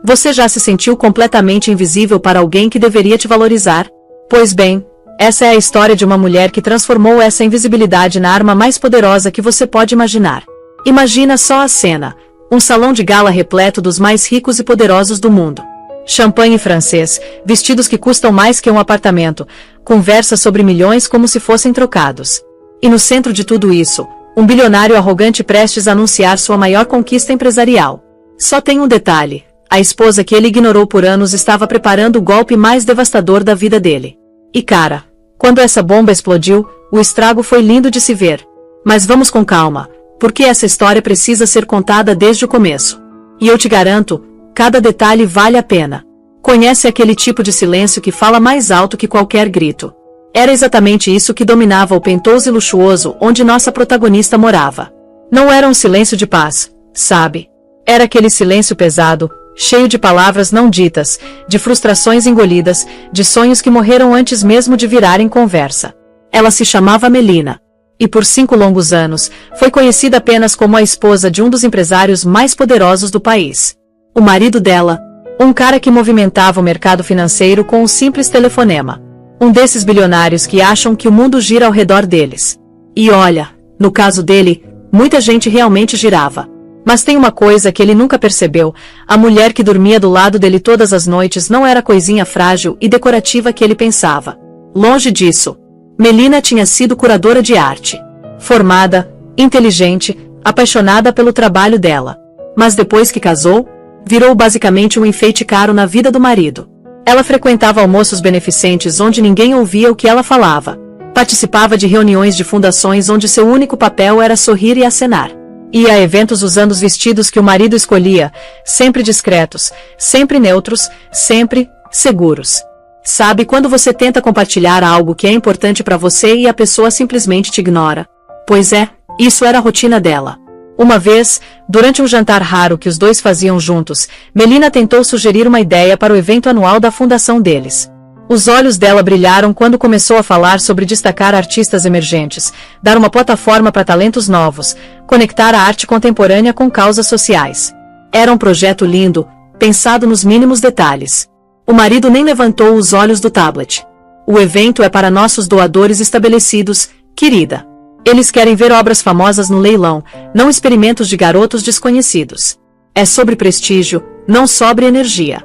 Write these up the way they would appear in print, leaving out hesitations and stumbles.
Você já se sentiu completamente invisível para alguém que deveria te valorizar? Pois bem, essa é a história de uma mulher que transformou essa invisibilidade na arma mais poderosa que você pode imaginar. Imagina só a cena: um salão de gala repleto dos mais ricos e poderosos do mundo. Champanhe francês, vestidos que custam mais que um apartamento, conversa sobre milhões como se fossem trocados. E no centro de tudo isso, um bilionário arrogante prestes a anunciar sua maior conquista empresarial. Só tem um detalhe: a esposa que ele ignorou por anos estava preparando o golpe mais devastador da vida dele. E cara, quando essa bomba explodiu, o estrago foi lindo de se ver. Mas vamos com calma, porque essa história precisa ser contada desde o começo. E eu te garanto, cada detalhe vale a pena. Conhece aquele tipo de silêncio que fala mais alto que qualquer grito? Era exatamente isso que dominava o pentoso e luxuoso onde nossa protagonista morava. Não era um silêncio de paz, sabe? Era aquele silêncio pesado, cheio de palavras não ditas, de frustrações engolidas, de sonhos que morreram antes mesmo de virarem conversa. Ela se chamava Melina. E por 5 longos anos, foi conhecida apenas como a esposa de um dos empresários mais poderosos do país. O marido dela, um cara que movimentava o mercado financeiro com um simples telefonema. Um desses bilionários que acham que o mundo gira ao redor deles. E olha, no caso dele, muita gente realmente girava. Mas tem uma coisa que ele nunca percebeu: a mulher que dormia do lado dele todas as noites não era a coisinha frágil e decorativa que ele pensava. Longe disso. Melina tinha sido curadora de arte. Formada, inteligente, apaixonada pelo trabalho dela. Mas depois que casou, virou basicamente um enfeite caro na vida do marido. Ela frequentava almoços beneficentes onde ninguém ouvia o que ela falava. Participava de reuniões de fundações onde seu único papel era sorrir e acenar. Ia a eventos usando os vestidos que o marido escolhia, sempre discretos, sempre neutros, sempre seguros. Sabe quando você tenta compartilhar algo que é importante para você e a pessoa simplesmente te ignora? Pois é, isso era a rotina dela. Uma vez, durante um jantar raro que os dois faziam juntos, Melina tentou sugerir uma ideia para o evento anual da fundação deles. Os olhos dela brilharam quando começou a falar sobre destacar artistas emergentes, dar uma plataforma para talentos novos, conectar a arte contemporânea com causas sociais. Era um projeto lindo, pensado nos mínimos detalhes. O marido nem levantou os olhos do tablet. O evento é para nossos doadores estabelecidos, querida. Eles querem ver obras famosas no leilão, não experimentos de garotos desconhecidos. É sobre prestígio, não sobre energia.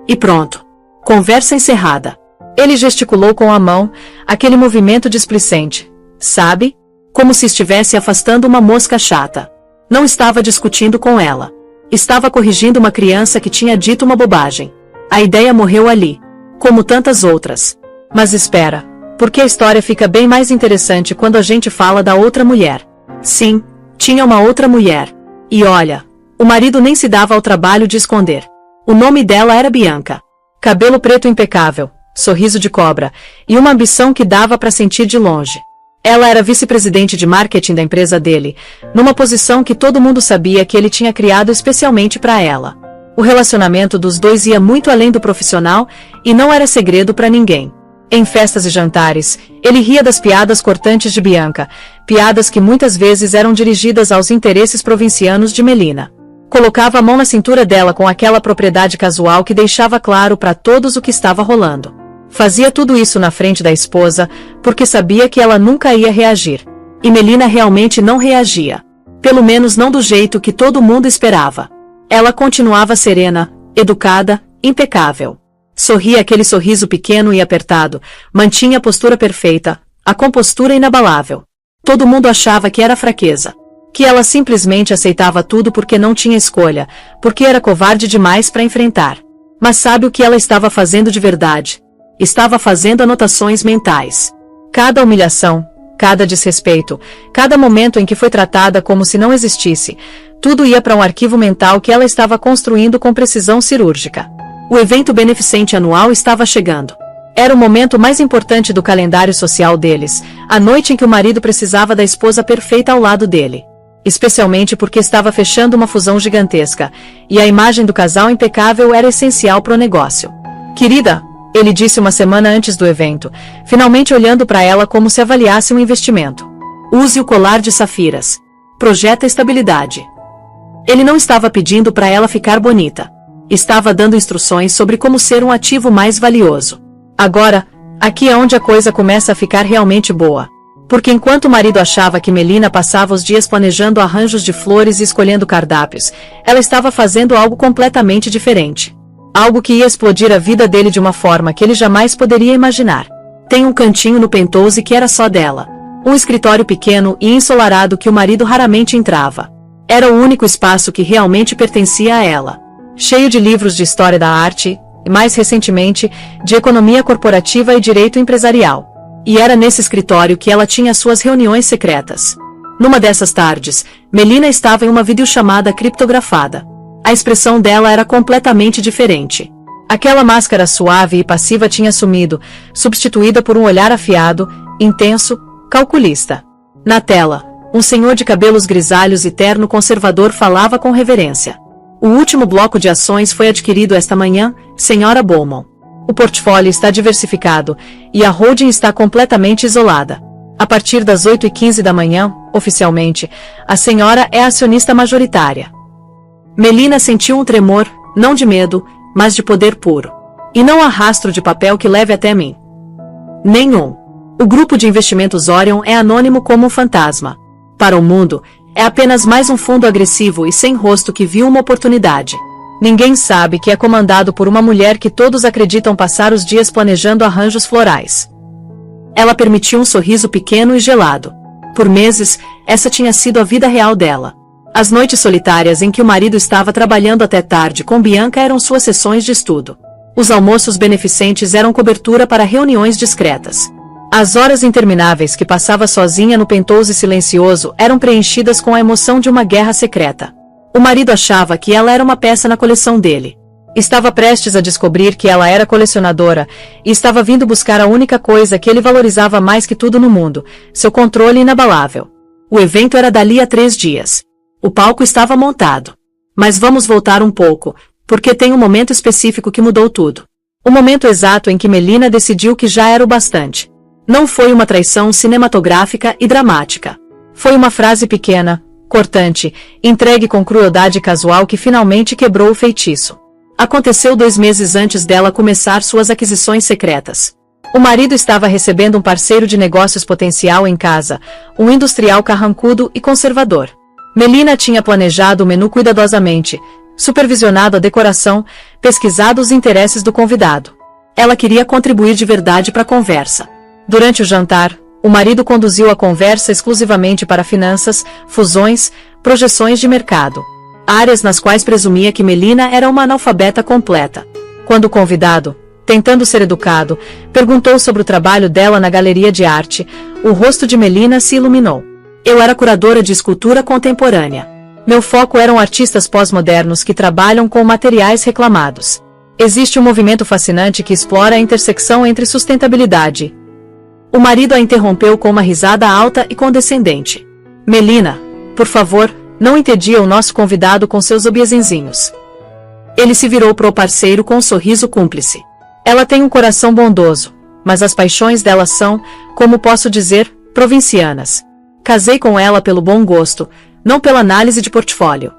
E pronto. Conversa encerrada. Ele gesticulou com a mão, aquele movimento displicente, sabe? Como se estivesse afastando uma mosca chata. Não estava discutindo com ela. Estava corrigindo uma criança que tinha dito uma bobagem. A ideia morreu ali, como tantas outras. Mas espera, porque a história fica bem mais interessante quando a gente fala da outra mulher. Sim, tinha uma outra mulher. E olha, o marido nem se dava ao trabalho de esconder. O nome dela era Bianca. Cabelo preto impecável, sorriso de cobra, e uma ambição que dava para sentir de longe. Ela era vice-presidente de marketing da empresa dele, numa posição que todo mundo sabia que ele tinha criado especialmente para ela. O relacionamento dos dois ia muito além do profissional e não era segredo para ninguém. Em festas e jantares, ele ria das piadas cortantes de Bianca, piadas que muitas vezes eram dirigidas aos interesses provincianos de Melina. Colocava a mão na cintura dela com aquela propriedade casual que deixava claro para todos o que estava rolando. Fazia tudo isso na frente da esposa, porque sabia que ela nunca ia reagir. E Melina realmente não reagia. Pelo menos não do jeito que todo mundo esperava. Ela continuava serena, educada, impecável. Sorria aquele sorriso pequeno e apertado, mantinha a postura perfeita, a compostura inabalável. Todo mundo achava que era fraqueza. Que ela simplesmente aceitava tudo porque não tinha escolha, porque era covarde demais para enfrentar. Mas sabe o que ela estava fazendo de verdade? Estava fazendo anotações mentais. Cada humilhação, cada desrespeito, cada momento em que foi tratada como se não existisse, tudo ia para um arquivo mental que ela estava construindo com precisão cirúrgica. O evento beneficente anual estava chegando. Era o momento mais importante do calendário social deles, a noite em que o marido precisava da esposa perfeita ao lado dele. Especialmente porque estava fechando uma fusão gigantesca, e a imagem do casal impecável era essencial para o negócio. Querida, ele disse uma semana antes do evento, finalmente olhando para ela como se avaliasse um investimento. Use o colar de safiras. Projeta estabilidade. Ele não estava pedindo para ela ficar bonita. Estava dando instruções sobre como ser um ativo mais valioso. Agora, aqui é onde a coisa começa a ficar realmente boa. Porque enquanto o marido achava que Melina passava os dias planejando arranjos de flores e escolhendo cardápios, ela estava fazendo algo completamente diferente. Algo que ia explodir a vida dele de uma forma que ele jamais poderia imaginar. Tem um cantinho no penthouse que era só dela. Um escritório pequeno e ensolarado que o marido raramente entrava. Era o único espaço que realmente pertencia a ela. Cheio de livros de história da arte, e mais recentemente, de economia corporativa e direito empresarial. E era nesse escritório que ela tinha suas reuniões secretas. Numa dessas tardes, Melina estava em uma videochamada criptografada. A expressão dela era completamente diferente. Aquela máscara suave e passiva tinha sumido, substituída por um olhar afiado, intenso, calculista. Na tela, um senhor de cabelos grisalhos e terno conservador falava com reverência. O último bloco de ações foi adquirido esta manhã, Sra. Bowman. O portfólio está diversificado, e a holding está completamente isolada. A partir das 8h15 da manhã, oficialmente, a senhora é a acionista majoritária. Melina sentiu um tremor, não de medo, mas de poder puro. E não há rastro de papel que leve até mim. Nenhum. O grupo de investimentos Orion é anônimo como um fantasma. Para o mundo, é apenas mais um fundo agressivo e sem rosto que viu uma oportunidade. Ninguém sabe que é comandado por uma mulher que todos acreditam passar os dias planejando arranjos florais. Ela permitiu um sorriso pequeno e gelado. Por meses, essa tinha sido a vida real dela. As noites solitárias em que o marido estava trabalhando até tarde com Bianca eram suas sessões de estudo. Os almoços beneficentes eram cobertura para reuniões discretas. As horas intermináveis que passava sozinha no penthouse silencioso eram preenchidas com a emoção de uma guerra secreta. O marido achava que ela era uma peça na coleção dele. Estava prestes a descobrir que ela era colecionadora, e estava vindo buscar a única coisa que ele valorizava mais que tudo no mundo, seu controle inabalável. O evento era dali a 3 dias. O palco estava montado. Mas vamos voltar um pouco, porque tem um momento específico que mudou tudo. O momento exato em que Melina decidiu que já era o bastante. Não foi uma traição cinematográfica e dramática. Foi uma frase pequena, cortante, entregue com crueldade casual que finalmente quebrou o feitiço. Aconteceu 2 meses antes dela começar suas aquisições secretas. O marido estava recebendo um parceiro de negócios potencial em casa, um industrial carrancudo e conservador. Melina tinha planejado o menu cuidadosamente, supervisionado a decoração, pesquisado os interesses do convidado. Ela queria contribuir de verdade para a conversa. Durante o jantar, o marido conduziu a conversa exclusivamente para finanças, fusões, projeções de mercado. Áreas nas quais presumia que Melina era uma analfabeta completa. Quando o convidado, tentando ser educado, perguntou sobre o trabalho dela na galeria de arte, o rosto de Melina se iluminou. Eu era curadora de escultura contemporânea. Meu foco eram artistas pós-modernos que trabalham com materiais reclamados. Existe um movimento fascinante que explora a intersecção entre sustentabilidade. O marido a interrompeu com uma risada alta e condescendente. Melina, por favor, não entedia o nosso convidado com seus obiezenzinhos. Ele se virou para o parceiro com um sorriso cúmplice. Ela tem um coração bondoso, mas as paixões dela são, como posso dizer, provincianas. Casei com ela pelo bom gosto, não pela análise de portfólio.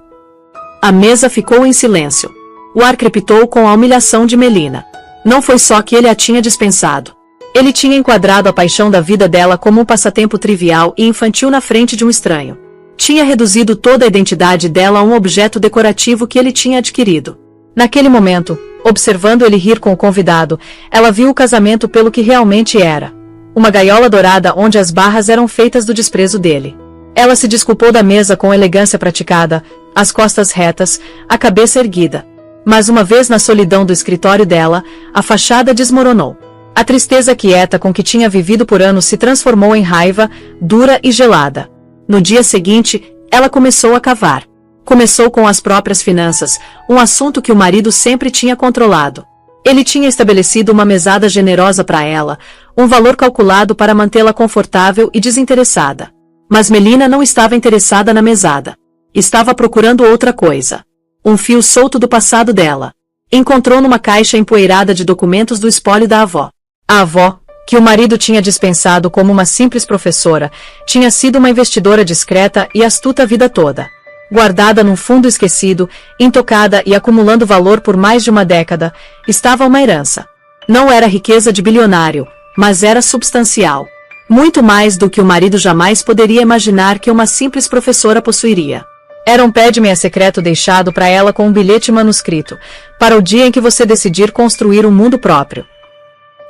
A mesa ficou em silêncio. O ar crepitou com a humilhação de Melina. Não foi só que ele a tinha dispensado. Ele tinha enquadrado a paixão da vida dela como um passatempo trivial e infantil na frente de um estranho. Tinha reduzido toda a identidade dela a um objeto decorativo que ele tinha adquirido. Naquele momento, observando ele rir com o convidado, ela viu o casamento pelo que realmente era. Uma gaiola dourada onde as barras eram feitas do desprezo dele. Ela se desculpou da mesa com elegância praticada, as costas retas, a cabeça erguida. Mas uma vez na solidão do escritório dela, a fachada desmoronou. A tristeza quieta com que tinha vivido por anos se transformou em raiva, dura e gelada. No dia seguinte, ela começou a cavar. Começou com as próprias finanças, um assunto que o marido sempre tinha controlado. Ele tinha estabelecido uma mesada generosa para ela, um valor calculado para mantê-la confortável e desinteressada. Mas Melina não estava interessada na mesada. Estava procurando outra coisa. Um fio solto do passado dela. Encontrou numa caixa empoeirada de documentos do espólio da avó. A avó, que o marido tinha dispensado como uma simples professora, tinha sido uma investidora discreta e astuta a vida toda. Guardada num fundo esquecido, intocada e acumulando valor por mais de uma década, estava uma herança. Não era riqueza de bilionário, mas era substancial. Muito mais do que o marido jamais poderia imaginar que uma simples professora possuiria. Era um pé de meia secreto deixado para ela com um bilhete manuscrito, para o dia em que você decidir construir um mundo próprio.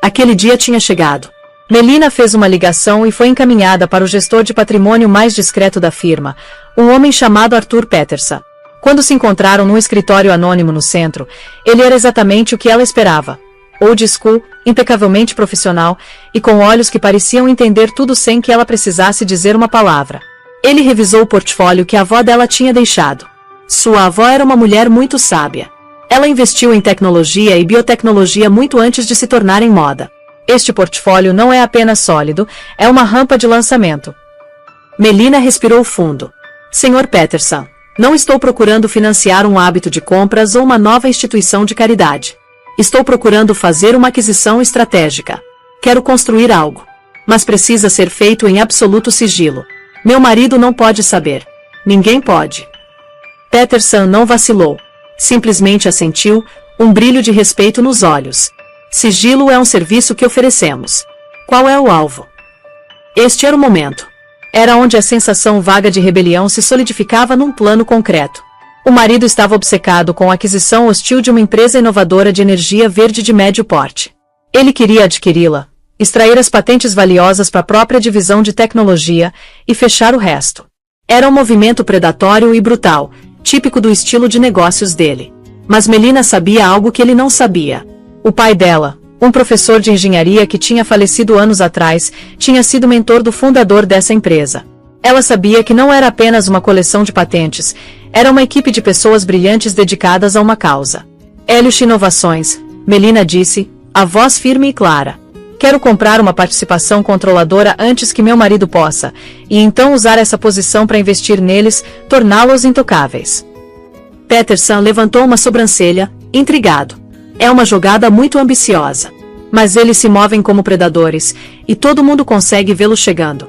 Aquele dia tinha chegado. Melina fez uma ligação e foi encaminhada para o gestor de patrimônio mais discreto da firma, um homem chamado Arthur Peterson. Quando se encontraram num escritório anônimo no centro, ele era exatamente o que ela esperava. Old school, impecavelmente profissional, e com olhos que pareciam entender tudo sem que ela precisasse dizer uma palavra. Ele revisou o portfólio que a avó dela tinha deixado. Sua avó era uma mulher muito sábia. Ela investiu em tecnologia e biotecnologia muito antes de se tornar em moda. Este portfólio não é apenas sólido, é uma rampa de lançamento. Melina respirou fundo. Sr. Peterson, não estou procurando financiar um hábito de compras ou uma nova instituição de caridade. Estou procurando fazer uma aquisição estratégica. Quero construir algo. Mas precisa ser feito em absoluto sigilo. Meu marido não pode saber. Ninguém pode. Peterson não vacilou. Simplesmente assentiu, um brilho de respeito nos olhos. Sigilo é um serviço que oferecemos. Qual é o alvo? Este era o momento. Era onde a sensação vaga de rebelião se solidificava num plano concreto. O marido estava obcecado com a aquisição hostil de uma empresa inovadora de energia verde de médio porte. Ele queria adquiri-la, extrair as patentes valiosas para a própria divisão de tecnologia e fechar o resto. Era um movimento predatório e brutal, típico do estilo de negócios dele. Mas Melina sabia algo que ele não sabia. O pai dela, um professor de engenharia que tinha falecido anos atrás, tinha sido mentor do fundador dessa empresa. Ela sabia que não era apenas uma coleção de patentes, era uma equipe de pessoas brilhantes dedicadas a uma causa. Helios Inovações, Melina disse, a voz firme e clara. Quero comprar uma participação controladora antes que meu marido possa, e então usar essa posição para investir neles, torná-los intocáveis. Peterson levantou uma sobrancelha, intrigado. É uma jogada muito ambiciosa. Mas eles se movem como predadores, e todo mundo consegue vê-los chegando.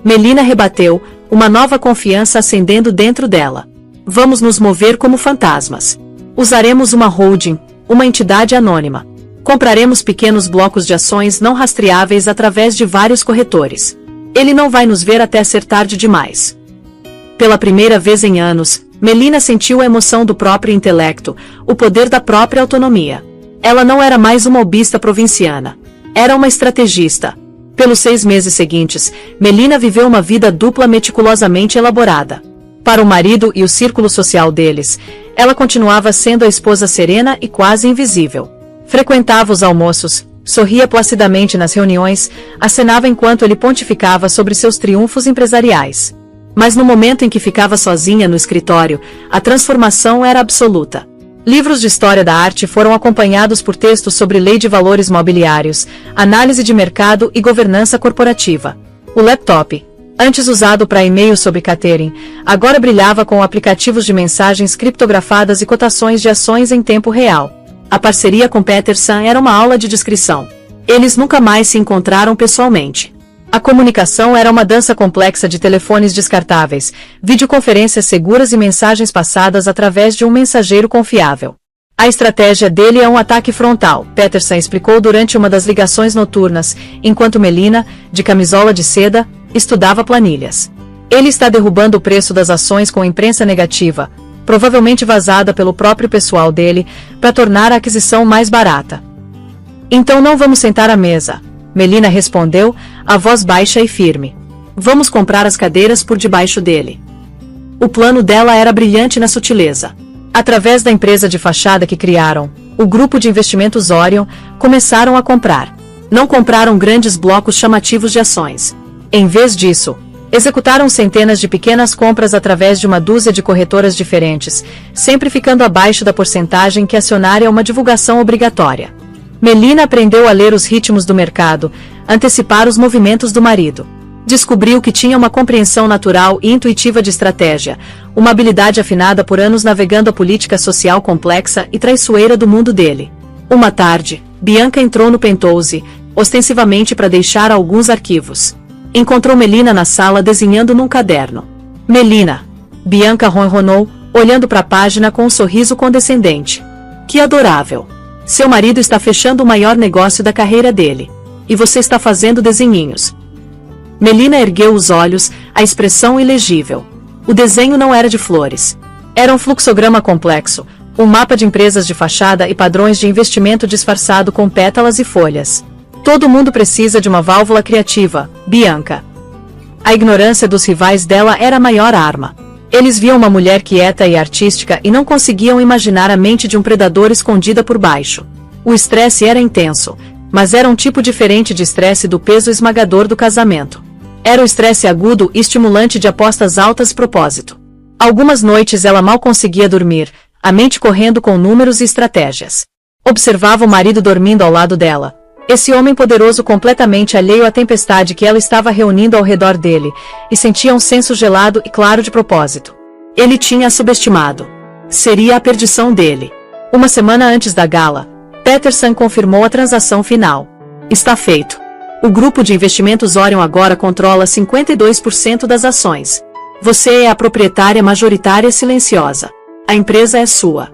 Melina rebateu, uma nova confiança acendendo dentro dela. Vamos nos mover como fantasmas. Usaremos uma holding, uma entidade anônima. Compraremos pequenos blocos de ações não rastreáveis através de vários corretores. Ele não vai nos ver até ser tarde demais. Pela primeira vez em anos, Melina sentiu a emoção do próprio intelecto, o poder da própria autonomia. Ela não era mais uma hobbyista provinciana. Era uma estrategista. Pelos 6 meses seguintes, Melina viveu uma vida dupla meticulosamente elaborada. Para o marido e o círculo social deles, ela continuava sendo a esposa serena e quase invisível. Frequentava os almoços, sorria placidamente nas reuniões, acenava enquanto ele pontificava sobre seus triunfos empresariais. Mas no momento em que ficava sozinha no escritório, a transformação era absoluta. Livros de história da arte foram acompanhados por textos sobre lei de valores mobiliários, análise de mercado e governança corporativa. O laptop, antes usado para e-mail sobre catering, agora brilhava com aplicativos de mensagens criptografadas e cotações de ações em tempo real. A parceria com Peterson era uma aula de descrição. Eles nunca mais se encontraram pessoalmente. A comunicação era uma dança complexa de telefones descartáveis, videoconferências seguras e mensagens passadas através de um mensageiro confiável. A estratégia dele é um ataque frontal, Peterson explicou durante uma das ligações noturnas, enquanto Melina, de camisola de seda, estudava planilhas. Ele está derrubando o preço das ações com imprensa negativa, provavelmente vazada pelo próprio pessoal dele, para tornar a aquisição mais barata. Então não vamos sentar à mesa, Melina respondeu, a voz baixa e firme. Vamos comprar as cadeiras por debaixo dele. O plano dela era brilhante na sutileza. Através da empresa de fachada que criaram, o grupo de investimentos Orion, começaram a comprar. Não compraram grandes blocos chamativos de ações. Em vez disso, executaram centenas de pequenas compras através de uma dúzia de corretoras diferentes, sempre ficando abaixo da porcentagem que acionaria uma divulgação obrigatória. Melina aprendeu a ler os ritmos do mercado, antecipar os movimentos do marido. Descobriu que tinha uma compreensão natural e intuitiva de estratégia, uma habilidade afinada por anos navegando a política social complexa e traiçoeira do mundo dele. Uma tarde, Bianca entrou no Penthouse, ostensivamente para deixar alguns arquivos. Encontrou Melina na sala desenhando num caderno. Melina. Bianca ronronou, olhando para a página com um sorriso condescendente. Que adorável! Seu marido está fechando o maior negócio da carreira dele. E você está fazendo desenhinhos. Melina ergueu os olhos, a expressão ilegível. O desenho não era de flores. Era um fluxograma complexo, um mapa de empresas de fachada e padrões de investimento disfarçado com pétalas e folhas. Todo mundo precisa de uma válvula criativa, Bianca. A ignorância dos rivais dela era a maior arma. Eles viam uma mulher quieta e artística e não conseguiam imaginar a mente de um predador escondida por baixo. O estresse era intenso, mas era um tipo diferente de estresse do peso esmagador do casamento. Era o estresse agudo e estimulante de apostas altas e propósito. Algumas noites ela mal conseguia dormir, a mente correndo com números e estratégias. Observava o marido dormindo ao lado dela. Esse homem poderoso completamente alheio à tempestade que ela estava reunindo ao redor dele, e sentia um senso gelado e claro de propósito. Ele tinha a subestimado. Seria a perdição dele. Uma semana antes da gala, Peterson confirmou a transação final. Está feito. O grupo de investimentos Orion agora controla 52% das ações. Você é a proprietária majoritária silenciosa. A empresa é sua.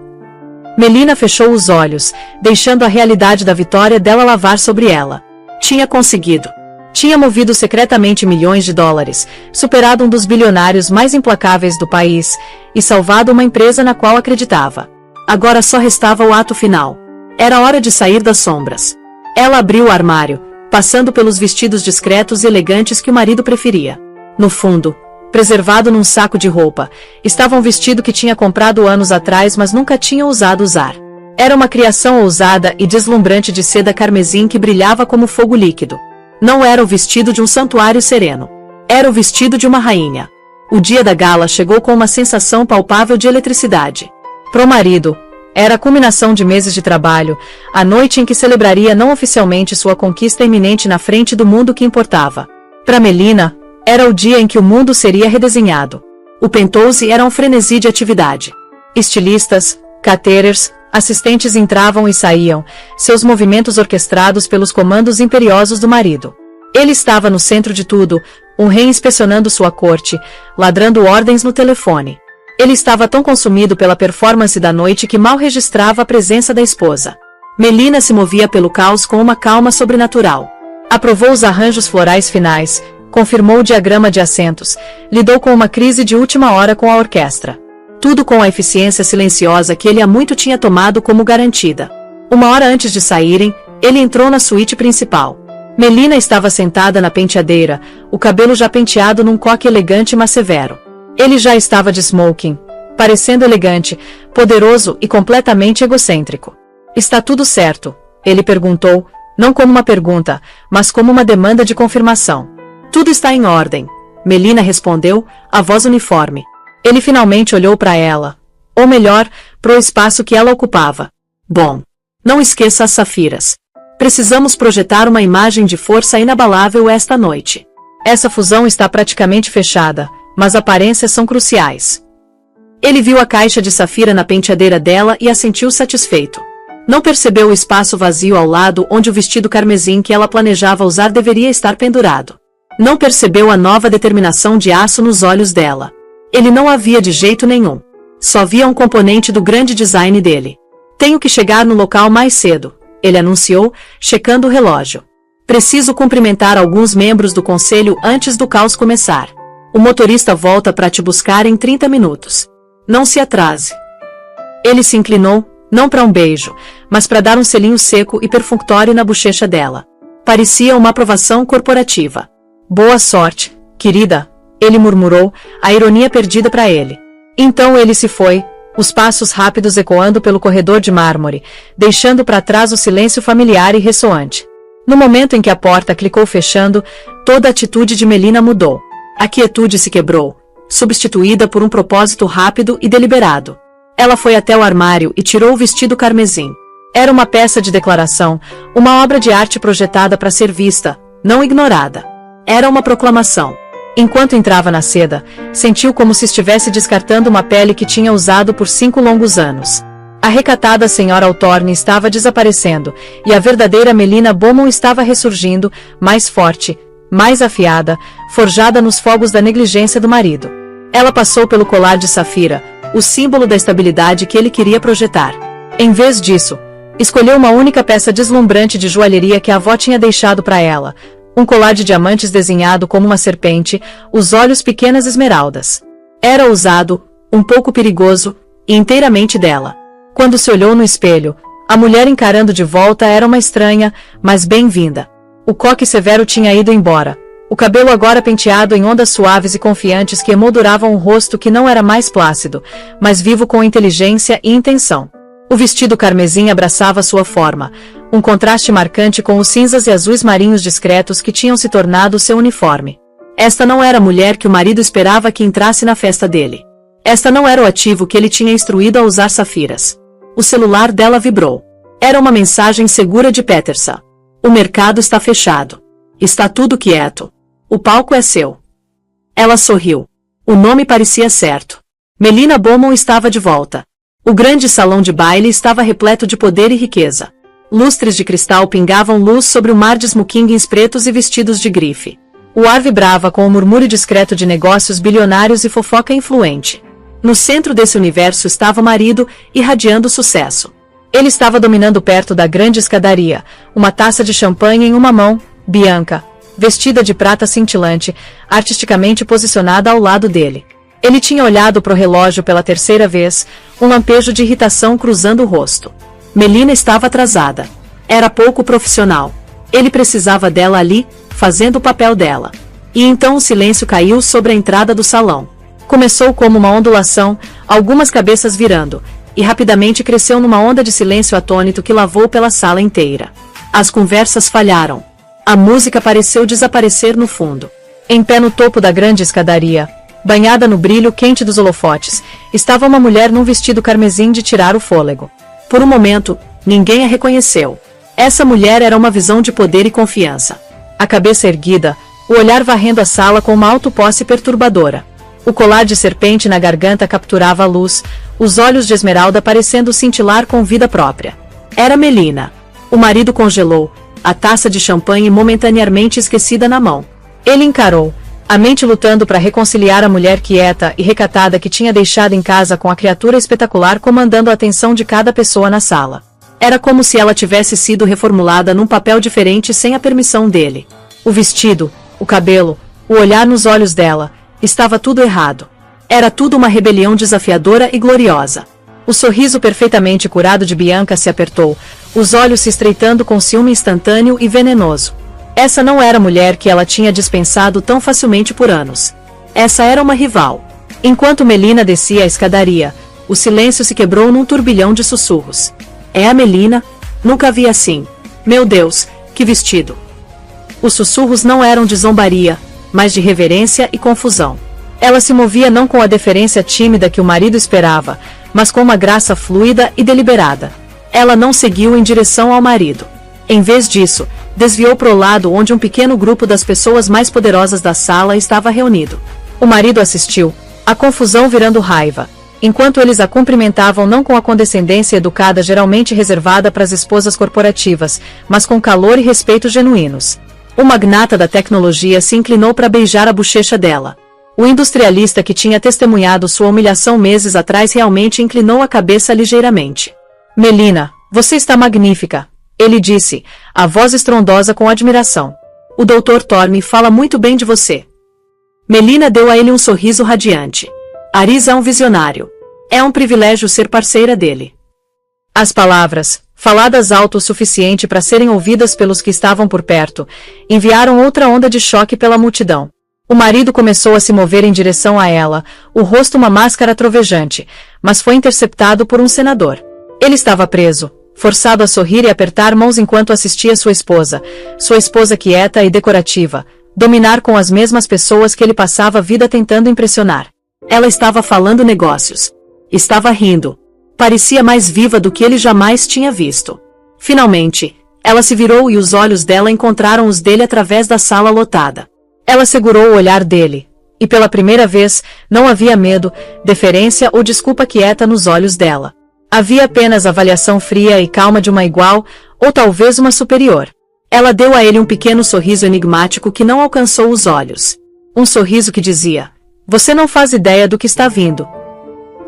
Melina fechou os olhos, deixando a realidade da vitória dela lavar sobre ela. Tinha conseguido. Tinha movido secretamente milhões de dólares, superado um dos bilionários mais implacáveis do país, e salvado uma empresa na qual acreditava. Agora só restava o ato final. Era hora de sair das sombras. Ela abriu o armário, passando pelos vestidos discretos e elegantes que o marido preferia. No fundo, preservado num saco de roupa, estava um vestido que tinha comprado anos atrás mas nunca tinha ousado usar. Era uma criação ousada e deslumbrante de seda carmesim que brilhava como fogo líquido. Não era o vestido de um santuário sereno. Era o vestido de uma rainha. O dia da gala chegou com uma sensação palpável de eletricidade. Pro marido, era a culminação de meses de trabalho, a noite em que celebraria não oficialmente sua conquista iminente na frente do mundo que importava. Para Melina, era o dia em que o mundo seria redesenhado. O Penthouse era um frenesi de atividade. Estilistas, caterers, assistentes entravam e saíam, seus movimentos orquestrados pelos comandos imperiosos do marido. Ele estava no centro de tudo, um rei inspecionando sua corte, ladrando ordens no telefone. Ele estava tão consumido pela performance da noite que mal registrava a presença da esposa. Melina se movia pelo caos com uma calma sobrenatural. Aprovou os arranjos florais finais, confirmou o diagrama de assentos, lidou com uma crise de última hora com a orquestra. Tudo com a eficiência silenciosa que ele há muito tinha tomado como garantida. Uma hora antes de saírem, ele entrou na suíte principal. Melina estava sentada na penteadeira, o cabelo já penteado num coque elegante mas severo. Ele já estava de smoking, parecendo elegante, poderoso e completamente egocêntrico. Está tudo certo? Ele perguntou, não como uma pergunta, mas como uma demanda de confirmação. Tudo está em ordem, Melina respondeu, a voz uniforme. Ele finalmente olhou para ela. Ou melhor, pro espaço que ela ocupava. Bom, não esqueça as safiras. Precisamos projetar uma imagem de força inabalável esta noite. Essa fusão está praticamente fechada, mas aparências são cruciais. Ele viu a caixa de safira na penteadeira dela e assentiu satisfeito. Não percebeu o espaço vazio ao lado onde o vestido carmesim que ela planejava usar deveria estar pendurado. Não percebeu a nova determinação de aço nos olhos dela. Ele não a via de jeito nenhum. Só via um componente do grande design dele. Tenho que chegar no local mais cedo, ele anunciou, checando o relógio. Preciso cumprimentar alguns membros do conselho antes do caos começar. O motorista volta para te buscar em 30 minutos. Não se atrase. Ele se inclinou, não para um beijo, mas para dar um selinho seco e perfunctório na bochecha dela. Parecia uma aprovação corporativa. Boa sorte, querida, ele murmurou, a ironia perdida para ele. Então ele se foi, os passos rápidos ecoando pelo corredor de mármore, deixando para trás o silêncio familiar e ressoante. No momento em que a porta clicou fechando, toda a atitude de Melina mudou. A quietude se quebrou, substituída por um propósito rápido e deliberado. Ela foi até o armário e tirou o vestido carmesim. Era uma peça de declaração, uma obra de arte projetada para ser vista, não ignorada. Era uma proclamação. Enquanto entrava na seda, sentiu como se estivesse descartando uma pele que tinha usado por 5 longos anos. A recatada senhora Altorne estava desaparecendo, e a verdadeira Melina Beaumont estava ressurgindo, mais forte, mais afiada, forjada nos fogos da negligência do marido. Ela passou pelo colar de safira, o símbolo da estabilidade que ele queria projetar. Em vez disso, escolheu uma única peça deslumbrante de joalheria que a avó tinha deixado para ela, um colar de diamantes desenhado como uma serpente, os olhos pequenas esmeraldas. Era ousado, um pouco perigoso, e inteiramente dela. Quando se olhou no espelho, a mulher encarando de volta era uma estranha, mas bem-vinda. O coque severo tinha ido embora, o cabelo agora penteado em ondas suaves e confiantes que emolduravam um rosto que não era mais plácido, mas vivo com inteligência e intenção. O vestido carmesim abraçava sua forma, um contraste marcante com os cinzas e azuis marinhos discretos que tinham se tornado seu uniforme. Esta não era a mulher que o marido esperava que entrasse na festa dele. Esta não era o ativo que ele tinha instruído a usar safiras. O celular dela vibrou. Era uma mensagem segura de Peterson. O mercado está fechado. Está tudo quieto. O palco é seu. Ela sorriu. O nome parecia certo. Melina Beaumont estava de volta. O grande salão de baile estava repleto de poder e riqueza. Lustres de cristal pingavam luz sobre o mar de smokings pretos e vestidos de grife. O ar vibrava com o murmúrio discreto de negócios bilionários e fofoca influente. No centro desse universo estava o marido, irradiando sucesso. Ele estava dominando perto da grande escadaria, uma taça de champanhe em uma mão, Bianca, vestida de prata cintilante, artisticamente posicionada ao lado dele. Ele tinha olhado para o relógio pela terceira vez, um lampejo de irritação cruzando o rosto. Melina estava atrasada. Era pouco profissional. Ele precisava dela ali, fazendo o papel dela. E então o silêncio caiu sobre a entrada do salão. Começou como uma ondulação, algumas cabeças virando, e rapidamente cresceu numa onda de silêncio atônito que lavou pela sala inteira. As conversas falharam. A música pareceu desaparecer no fundo. Em pé no topo da grande escadaria, banhada no brilho quente dos holofotes, estava uma mulher num vestido carmesim de tirar o fôlego. Por um momento, ninguém a reconheceu. Essa mulher era uma visão de poder e confiança. A cabeça erguida, o olhar varrendo a sala com uma autoposse perturbadora. O colar de serpente na garganta capturava a luz, os olhos de esmeralda parecendo cintilar com vida própria. Era Melina. O marido congelou, a taça de champanhe momentaneamente esquecida na mão. Ele encarou, a mente lutando para reconciliar a mulher quieta e recatada que tinha deixado em casa com a criatura espetacular comandando a atenção de cada pessoa na sala. Era como se ela tivesse sido reformulada num papel diferente sem a permissão dele. O vestido, o cabelo, o olhar nos olhos dela, estava tudo errado. Era tudo uma rebelião desafiadora e gloriosa. O sorriso perfeitamente curado de Bianca se apertou, os olhos se estreitando com ciúme instantâneo e venenoso. Essa não era a mulher que ela tinha dispensado tão facilmente por anos. Essa era uma rival. Enquanto Melina descia a escadaria, o silêncio se quebrou num turbilhão de sussurros. É a Melina? Nunca vi assim. Meu Deus, que vestido! Os sussurros não eram de zombaria, mas de reverência e confusão. Ela se movia não com a deferência tímida que o marido esperava, mas com uma graça fluida e deliberada. Ela não seguiu em direção ao marido. Em vez disso, desviou para o lado onde um pequeno grupo das pessoas mais poderosas da sala estava reunido. O marido assistiu, a confusão virando raiva, enquanto eles a cumprimentavam não com a condescendência educada geralmente reservada para as esposas corporativas, mas com calor e respeito genuínos. O magnata da tecnologia se inclinou para beijar a bochecha dela. O industrialista que tinha testemunhado sua humilhação meses atrás realmente inclinou a cabeça ligeiramente. Melina, você está magnífica, ele disse, a voz estrondosa com admiração. O Dr. Thorne fala muito bem de você. Melina deu a ele um sorriso radiante. Arisa é um visionário. É um privilégio ser parceira dele. As palavras, faladas alto o suficiente para serem ouvidas pelos que estavam por perto, enviaram outra onda de choque pela multidão. O marido começou a se mover em direção a ela, o rosto uma máscara trovejante, mas foi interceptado por um senador. Ele estava preso, forçado a sorrir e apertar mãos enquanto assistia sua esposa quieta e decorativa, dominar com as mesmas pessoas que ele passava a vida tentando impressionar. Ela estava falando negócios. Estava rindo. Parecia mais viva do que ele jamais tinha visto. Finalmente, ela se virou e os olhos dela encontraram os dele através da sala lotada. Ela segurou o olhar dele, e pela primeira vez, não havia medo, deferência ou desculpa quieta nos olhos dela. Havia apenas avaliação fria e calma de uma igual, ou talvez uma superior. Ela deu a ele um pequeno sorriso enigmático que não alcançou os olhos. Um sorriso que dizia, Você não faz ideia do que está vindo.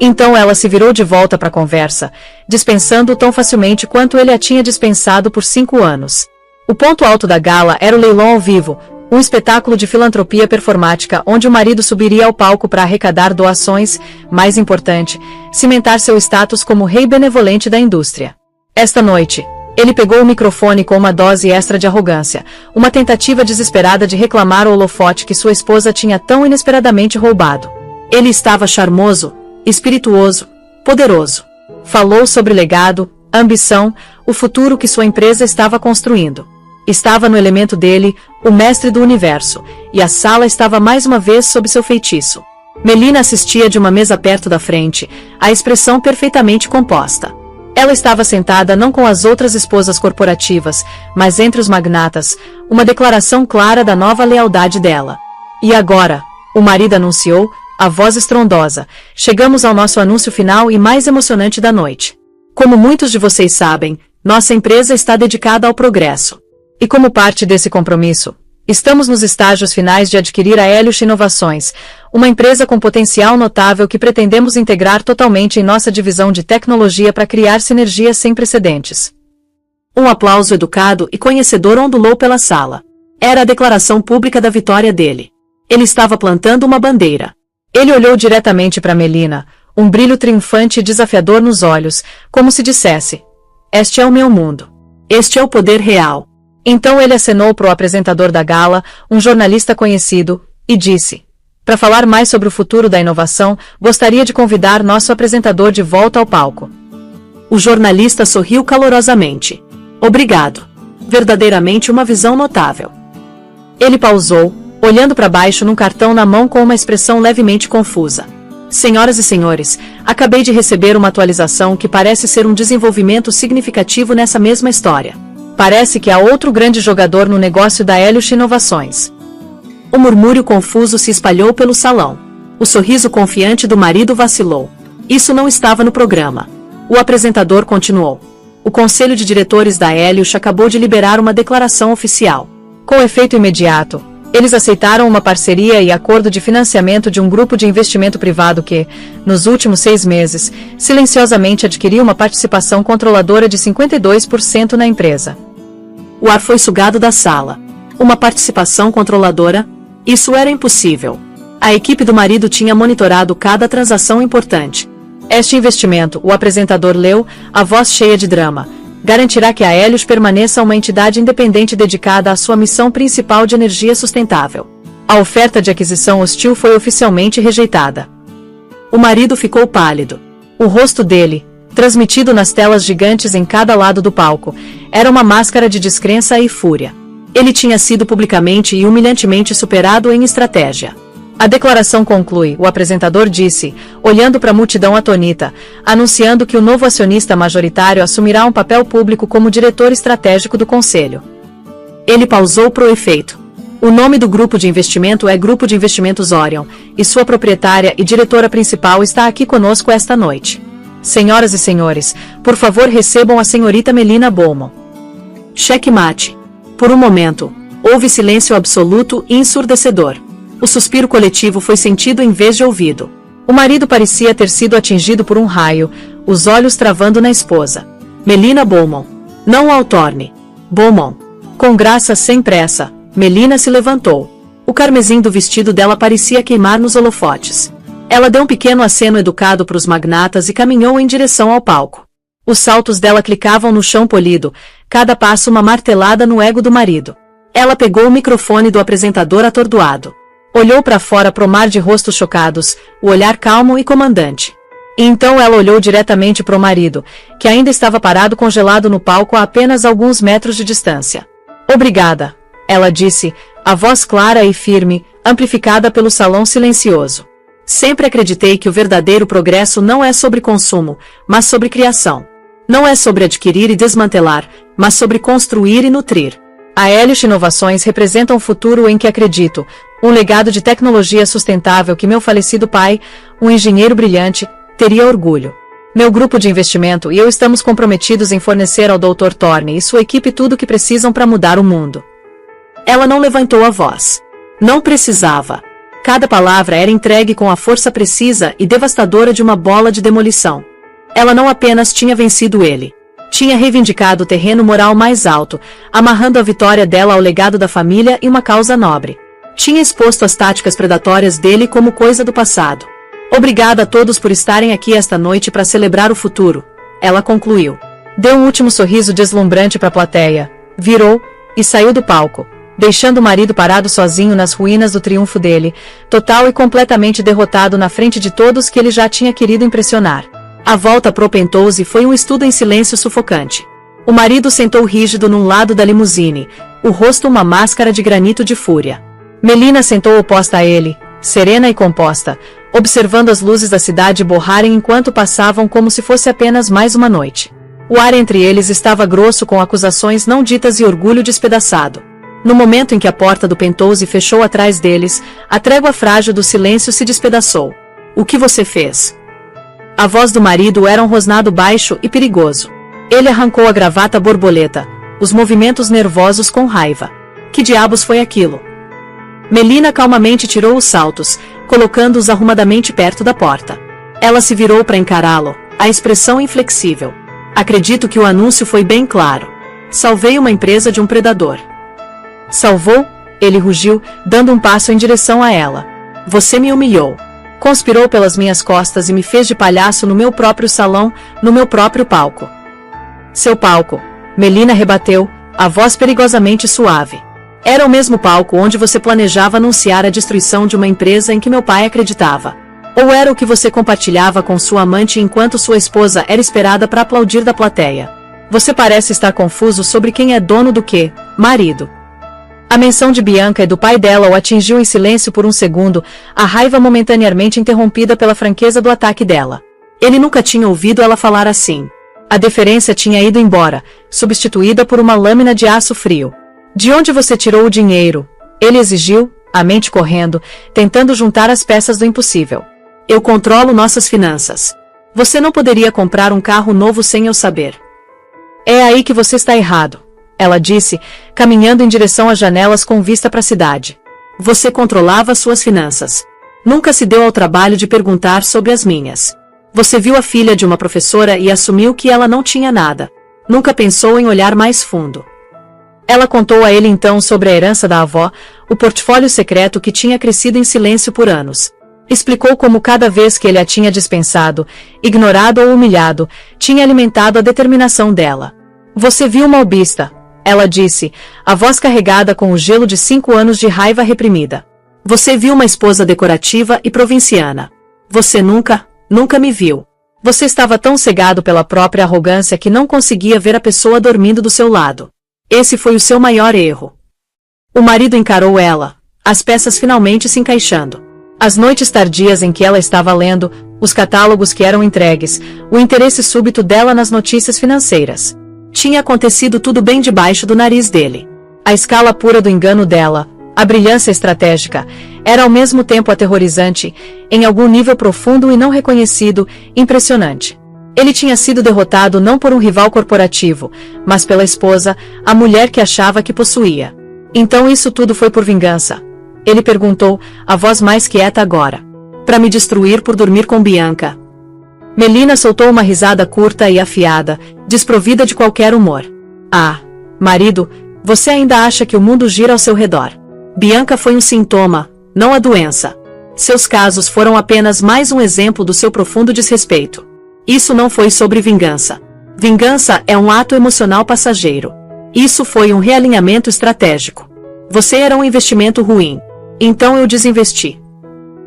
Então ela se virou de volta para a conversa, dispensando-o tão facilmente quanto ele a tinha dispensado por 5 anos. O ponto alto da gala era o leilão ao vivo, um espetáculo de filantropia performática onde o marido subiria ao palco para arrecadar doações, mais importante, cimentar seu status como rei benevolente da indústria. Esta noite, ele pegou o microfone com uma dose extra de arrogância, uma tentativa desesperada de reclamar o holofote que sua esposa tinha tão inesperadamente roubado. Ele estava charmoso, espirituoso, poderoso. Falou sobre legado, ambição, o futuro que sua empresa estava construindo. Estava no elemento dele, o mestre do universo, e a sala estava mais uma vez sob seu feitiço. Melina assistia de uma mesa perto da frente, a expressão perfeitamente composta. Ela estava sentada não com as outras esposas corporativas, mas entre os magnatas, uma declaração clara da nova lealdade dela. E agora, o marido anunciou, a voz estrondosa, chegamos ao nosso anúncio final e mais emocionante da noite. Como muitos de vocês sabem, nossa empresa está dedicada ao progresso. E como parte desse compromisso, estamos nos estágios finais de adquirir a Helios Inovações, uma empresa com potencial notável que pretendemos integrar totalmente em nossa divisão de tecnologia para criar sinergias sem precedentes. Um aplauso educado e conhecedor ondulou pela sala. Era a declaração pública da vitória dele. Ele estava plantando uma bandeira. Ele olhou diretamente para Melina, um brilho triunfante e desafiador nos olhos, como se dissesse: este é o meu mundo. Este é o poder real. Então ele acenou para o apresentador da gala, um jornalista conhecido, e disse: para falar mais sobre o futuro da inovação, gostaria de convidar nosso apresentador de volta ao palco. O jornalista sorriu calorosamente. Obrigado. Verdadeiramente uma visão notável. Ele pausou, olhando para baixo num cartão na mão com uma expressão levemente confusa. Senhoras e senhores, acabei de receber uma atualização que parece ser um desenvolvimento significativo nessa mesma história. Parece que há outro grande jogador no negócio da Helios Inovações. O murmúrio confuso se espalhou pelo salão. O sorriso confiante do marido vacilou. Isso não estava no programa. O apresentador continuou. O conselho de diretores da Helios acabou de liberar uma declaração oficial. Com efeito imediato, eles aceitaram uma parceria e acordo de financiamento de um grupo de investimento privado que, nos últimos 6 meses, silenciosamente adquiriu uma participação controladora de 52% na empresa. O ar foi sugado da sala. Uma participação controladora? Isso era impossível. A equipe do marido tinha monitorado cada transação importante. Este investimento, o apresentador leu, a voz cheia de drama, garantirá que a Helios permaneça uma entidade independente dedicada à sua missão principal de energia sustentável. A oferta de aquisição hostil foi oficialmente rejeitada. O marido ficou pálido. O rosto dele, transmitido nas telas gigantes em cada lado do palco, era uma máscara de descrença e fúria. Ele tinha sido publicamente e humilhantemente superado em estratégia. A declaração conclui, o apresentador disse, olhando para a multidão atônita, anunciando que o novo acionista majoritário assumirá um papel público como diretor estratégico do conselho. Ele pausou pro efeito. O nome do grupo de investimento é Grupo de Investimentos Orion, e sua proprietária e diretora principal está aqui conosco esta noite. Senhoras e senhores, por favor recebam a senhorita Melina Bowman. Checkmate. Por um momento, houve silêncio absoluto e ensurdecedor. O suspiro coletivo foi sentido em vez de ouvido. O marido parecia ter sido atingido por um raio, os olhos travando na esposa. Melina Bowman. Não ao torne. Bowman. Com graça sem pressa, Melina se levantou. O carmesim do vestido dela parecia queimar nos holofotes. Ela deu um pequeno aceno educado para os magnatas e caminhou em direção ao palco. Os saltos dela clicavam no chão polido, cada passo uma martelada no ego do marido. Ela pegou o microfone do apresentador atordoado. Olhou para fora pro mar de rostos chocados, o olhar calmo e comandante. E então ela olhou diretamente pro marido, que ainda estava parado congelado no palco a apenas alguns metros de distância. Obrigada, ela disse, a voz clara e firme, amplificada pelo salão silencioso. Sempre acreditei que o verdadeiro progresso não é sobre consumo, mas sobre criação. Não é sobre adquirir e desmantelar, mas sobre construir e nutrir. A Helios Inovações representa um futuro em que acredito, um legado de tecnologia sustentável que meu falecido pai, um engenheiro brilhante, teria orgulho. Meu grupo de investimento e eu estamos comprometidos em fornecer ao Dr. Thorne e sua equipe tudo o que precisam para mudar o mundo. Ela não levantou a voz. Não precisava. Cada palavra era entregue com a força precisa e devastadora de uma bola de demolição. Ela não apenas tinha vencido ele. Tinha reivindicado o terreno moral mais alto, amarrando a vitória dela ao legado da família e uma causa nobre. Tinha exposto as táticas predatórias dele como coisa do passado. Obrigada a todos por estarem aqui esta noite para celebrar o futuro, ela concluiu. Deu um último sorriso deslumbrante para a plateia, virou e saiu do palco, deixando o marido parado sozinho nas ruínas do triunfo dele, total e completamente derrotado na frente de todos que ele já tinha querido impressionar. A volta pro Penthouse foi um estudo em silêncio sufocante. O marido sentou rígido num lado da limusine, o rosto uma máscara de granito de fúria. Melina sentou oposta a ele, serena e composta, observando as luzes da cidade borrarem enquanto passavam como se fosse apenas mais uma noite. O ar entre eles estava grosso com acusações não ditas e orgulho despedaçado. No momento em que a porta do Penthouse fechou atrás deles, a trégua frágil do silêncio se despedaçou. O que você fez? A voz do marido era um rosnado baixo e perigoso. Ele arrancou a gravata borboleta, os movimentos nervosos com raiva. Que diabos foi aquilo? Melina calmamente tirou os saltos, colocando-os arrumadamente perto da porta. Ela se virou para encará-lo, a expressão inflexível. Acredito que o anúncio foi bem claro. Salvei uma empresa de um predador. Salvou? Ele rugiu, dando um passo em direção a ela. Você me humilhou. Conspirou pelas minhas costas e me fez de palhaço no meu próprio salão, no meu próprio palco. Seu palco, Melina rebateu, a voz perigosamente suave. Era o mesmo palco onde você planejava anunciar a destruição de uma empresa em que meu pai acreditava. Ou era o que você compartilhava com sua amante enquanto sua esposa era esperada para aplaudir da plateia? Você parece estar confuso sobre quem é dono do quê, marido. A menção de Bianca e do pai dela o atingiu em silêncio por um segundo, a raiva momentaneamente interrompida pela franqueza do ataque dela. Ele nunca tinha ouvido ela falar assim. A deferência tinha ido embora, substituída por uma lâmina de aço frio. De onde você tirou o dinheiro? Ele exigiu, a mente correndo, tentando juntar as peças do impossível. Eu controlo nossas finanças. Você não poderia comprar um carro novo sem eu saber. É aí que você está errado, ela disse, caminhando em direção às janelas com vista para a cidade. Você controlava suas finanças. Nunca se deu ao trabalho de perguntar sobre as minhas. Você viu a filha de uma professora e assumiu que ela não tinha nada. Nunca pensou em olhar mais fundo. Ela contou a ele então sobre a herança da avó, o portfólio secreto que tinha crescido em silêncio por anos. Explicou como cada vez que ele a tinha dispensado, ignorado ou humilhado, tinha alimentado a determinação dela. Você viu uma albista, ela disse, a voz carregada com o gelo de 5 anos de raiva reprimida. Você viu uma esposa decorativa e provinciana. Você nunca me viu. Você estava tão cegado pela própria arrogância que não conseguia ver a pessoa dormindo do seu lado. Esse foi o seu maior erro. O marido encarou ela, as peças finalmente se encaixando. As noites tardias em que ela estava lendo, os catálogos que eram entregues, o interesse súbito dela nas notícias financeiras. Tinha acontecido tudo bem debaixo do nariz dele. A escala pura do engano dela, a brilhância estratégica, era ao mesmo tempo aterrorizante, em algum nível profundo e não reconhecido, impressionante. Ele tinha sido derrotado não por um rival corporativo, mas pela esposa, a mulher que achava que possuía. Então isso tudo foi por vingança? Ele perguntou, a voz mais quieta agora. Para me destruir por dormir com Bianca. Melina soltou uma risada curta e afiada, desprovida de qualquer humor. Ah, marido, você ainda acha que o mundo gira ao seu redor. Bianca foi um sintoma, não a doença. Seus casos foram apenas mais um exemplo do seu profundo desrespeito. Isso não foi sobre vingança. Vingança é um ato emocional passageiro. Isso foi um realinhamento estratégico. Você era um investimento ruim. Então eu desinvesti.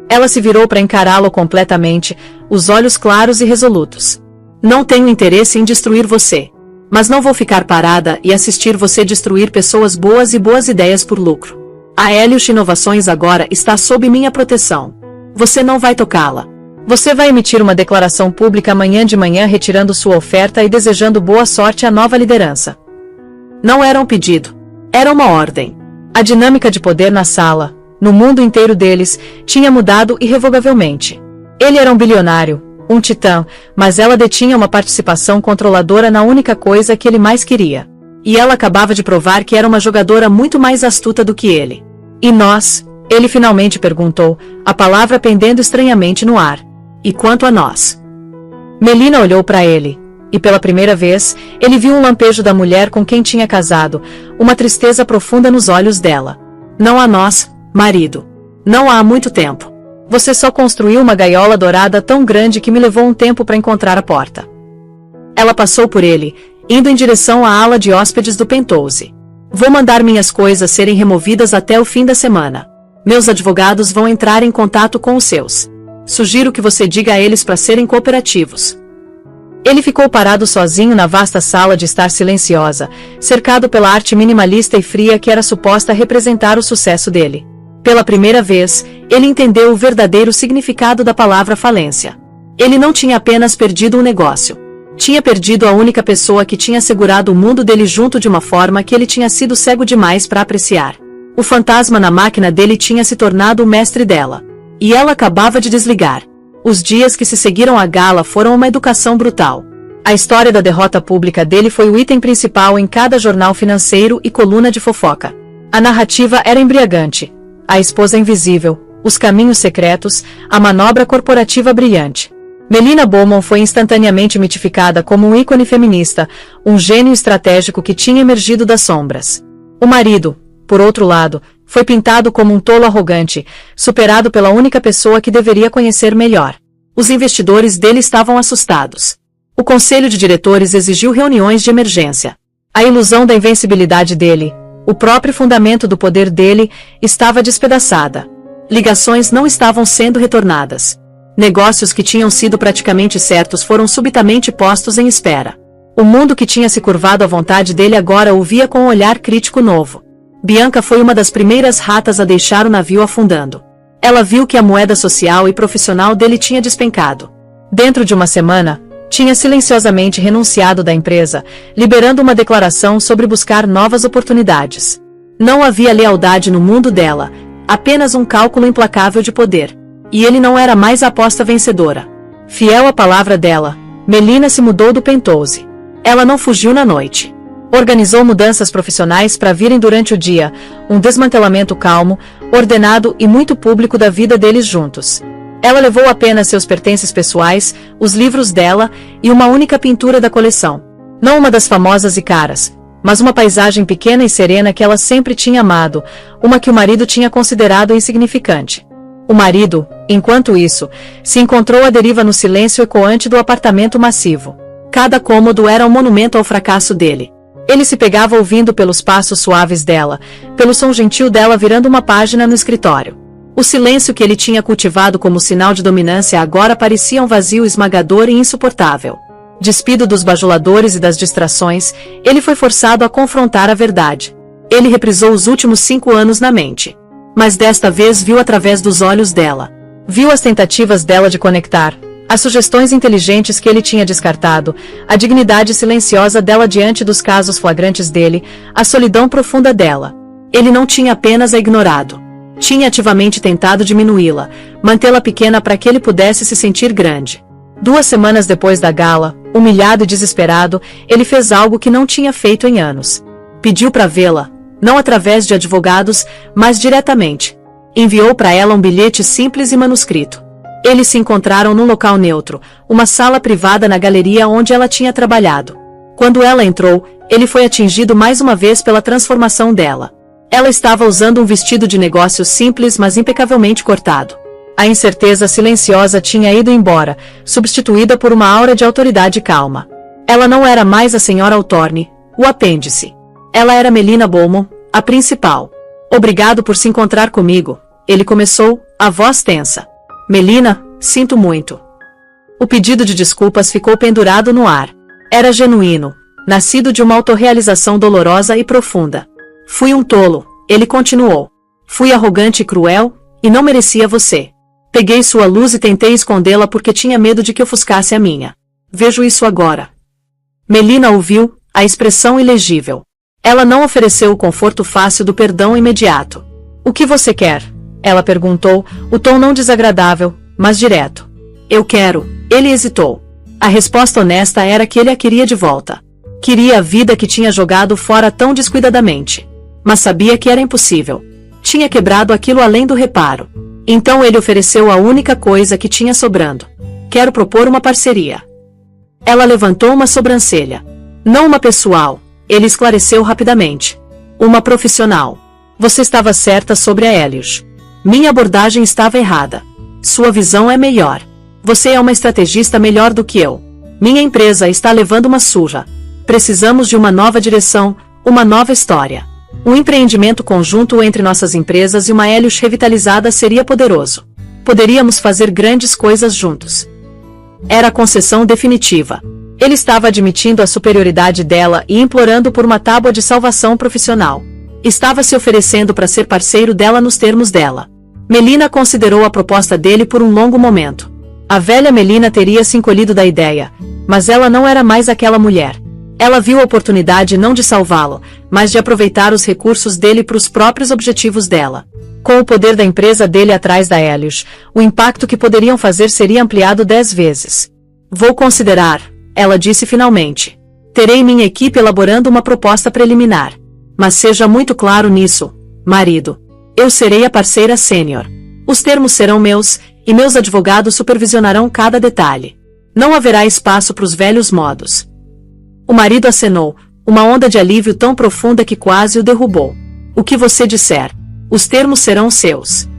Ela se virou para encará-lo completamente, os olhos claros e resolutos. Não tenho interesse em destruir você. Mas não vou ficar parada e assistir você destruir pessoas boas e boas ideias por lucro. A Helios Inovações agora está sob minha proteção. Você não vai tocá-la. Você vai emitir uma declaração pública amanhã de manhã retirando sua oferta e desejando boa sorte à nova liderança. Não era um pedido. Era uma ordem. A dinâmica de poder na sala, no mundo inteiro deles, tinha mudado irrevogavelmente. Ele era um bilionário, um titã, mas ela detinha uma participação controladora na única coisa que ele mais queria. E ela acabava de provar que era uma jogadora muito mais astuta do que ele. E nós, Ele finalmente perguntou, a palavra pendendo estranhamente no ar. E quanto a nós? Melina olhou para ele. E pela primeira vez, ele viu um lampejo da mulher com quem tinha casado, uma tristeza profunda nos olhos dela. Não a nós, marido. Não há muito tempo. Você só construiu uma gaiola dourada tão grande que me levou um tempo para encontrar a porta. Ela passou por ele, indo em direção à ala de hóspedes do Penthouse. Vou mandar minhas coisas serem removidas até o fim da semana. Meus advogados vão entrar em contato com os seus. Sugiro que você diga a eles para serem cooperativos. Ele ficou parado sozinho na vasta sala de estar silenciosa, cercado pela arte minimalista e fria que era suposta representar o sucesso dele. Pela primeira vez, ele entendeu o verdadeiro significado da palavra falência. Ele não tinha apenas perdido um negócio. Tinha perdido a única pessoa que tinha segurado o mundo dele junto de uma forma que ele tinha sido cego demais para apreciar. O fantasma na máquina dele tinha se tornado o mestre dela. E ela acabava de desligar. Os dias que se seguiram à gala foram uma educação brutal. A história da derrota pública dele foi o item principal em cada jornal financeiro e coluna de fofoca. A narrativa era embriagante. A esposa invisível, os caminhos secretos, a manobra corporativa brilhante. Melina Bowman foi instantaneamente mitificada como um ícone feminista, um gênio estratégico que tinha emergido das sombras. O marido, por outro lado, foi pintado como um tolo arrogante, superado pela única pessoa que deveria conhecer melhor. Os investidores dele estavam assustados. O conselho de diretores exigiu reuniões de emergência. A ilusão da invencibilidade dele, o próprio fundamento do poder dele, estava despedaçada. Ligações não estavam sendo retornadas. Negócios que tinham sido praticamente certos foram subitamente postos em espera. O mundo que tinha se curvado à vontade dele agora o via com um olhar crítico novo. Bianca foi uma das primeiras ratas a deixar o navio afundando. Ela viu que a moeda social e profissional dele tinha despencado. Dentro de uma semana, tinha silenciosamente renunciado da empresa, liberando uma declaração sobre buscar novas oportunidades. Não havia lealdade no mundo dela, apenas um cálculo implacável de poder. E ele não era mais a aposta vencedora. Fiel à palavra dela, Melina se mudou do Penthouse. Ela não fugiu na noite. Organizou mudanças profissionais para virem durante o dia, um desmantelamento calmo, ordenado e muito público da vida deles juntos. Ela levou apenas seus pertences pessoais, os livros dela e uma única pintura da coleção. Não uma das famosas e caras, mas uma paisagem pequena e serena que ela sempre tinha amado, uma que o marido tinha considerado insignificante. O marido, enquanto isso, se encontrou à deriva no silêncio ecoante do apartamento massivo. Cada cômodo era um monumento ao fracasso dele. Ele se pegava ouvindo pelos passos suaves dela, pelo som gentil dela virando uma página no escritório. O silêncio que ele tinha cultivado como sinal de dominância agora parecia um vazio esmagador e insuportável. Despido dos bajuladores e das distrações, ele foi forçado a confrontar a verdade. Ele reprisou os últimos 5 anos na mente. Mas desta vez viu através dos olhos dela. Viu as tentativas dela de conectar, as sugestões inteligentes que ele tinha descartado, a dignidade silenciosa dela diante dos casos flagrantes dele, a solidão profunda dela. Ele não tinha apenas a ignorado. Tinha ativamente tentado diminuí-la, mantê-la pequena para que ele pudesse se sentir grande. 2 semanas depois da gala, humilhado e desesperado, ele fez algo que não tinha feito em anos. Pediu para vê-la, não através de advogados, mas diretamente. Enviou para ela um bilhete simples e manuscrito. Eles se encontraram num local neutro, uma sala privada na galeria onde ela tinha trabalhado. Quando ela entrou, ele foi atingido mais uma vez pela transformação dela. Ela estava usando um vestido de negócio simples mas impecavelmente cortado. A incerteza silenciosa tinha ido embora, substituída por uma aura de autoridade calma. Ela não era mais a senhora Hawthorne, o apêndice. Ela era Melina Bowman, a principal. Obrigado por se encontrar comigo, ele começou, a voz tensa. Melina, sinto muito. O pedido de desculpas ficou pendurado no ar. Era genuíno, nascido de uma autorrealização dolorosa e profunda. Fui um tolo, ele continuou. Fui arrogante e cruel, e não merecia você. Peguei sua luz e tentei escondê-la porque tinha medo de que ofuscasse a minha. Vejo isso agora. Melina ouviu, a expressão ilegível. Ela não ofereceu o conforto fácil do perdão imediato. O que você quer? Ela perguntou, o tom não desagradável, mas direto. Eu quero, ele hesitou. A resposta honesta era que ele a queria de volta. Queria a vida que tinha jogado fora tão descuidadamente. Mas sabia que era impossível. Tinha quebrado aquilo além do reparo. Então ele ofereceu a única coisa que tinha sobrando. Quero propor uma parceria. Ela levantou uma sobrancelha. Não uma pessoal, ele esclareceu rapidamente. Uma profissional. Você estava certa sobre a Helios. Minha abordagem estava errada. Sua visão é melhor. Você é uma estrategista melhor do que eu. Minha empresa está levando uma surra. Precisamos de uma nova direção, uma nova história. Um empreendimento conjunto entre nossas empresas e uma Helios revitalizada seria poderoso. Poderíamos fazer grandes coisas juntos. Era a concessão definitiva. Ele estava admitindo a superioridade dela e implorando por uma tábua de salvação profissional. Estava se oferecendo para ser parceiro dela nos termos dela. Melina considerou a proposta dele por um longo momento. A velha Melina teria se encolhido da ideia, mas ela não era mais aquela mulher. Ela viu a oportunidade não de salvá-lo, mas de aproveitar os recursos dele para os próprios objetivos dela. Com o poder da empresa dele atrás da Helios, o impacto que poderiam fazer seria ampliado 10 vezes. Vou considerar, ela disse finalmente. Terei minha equipe elaborando uma proposta preliminar. Mas seja muito claro nisso, marido. Eu serei a parceira sênior. Os termos serão meus, e meus advogados supervisionarão cada detalhe. Não haverá espaço para os velhos modos. O marido acenou, uma onda de alívio tão profunda que quase o derrubou. O que você disser, os termos serão seus.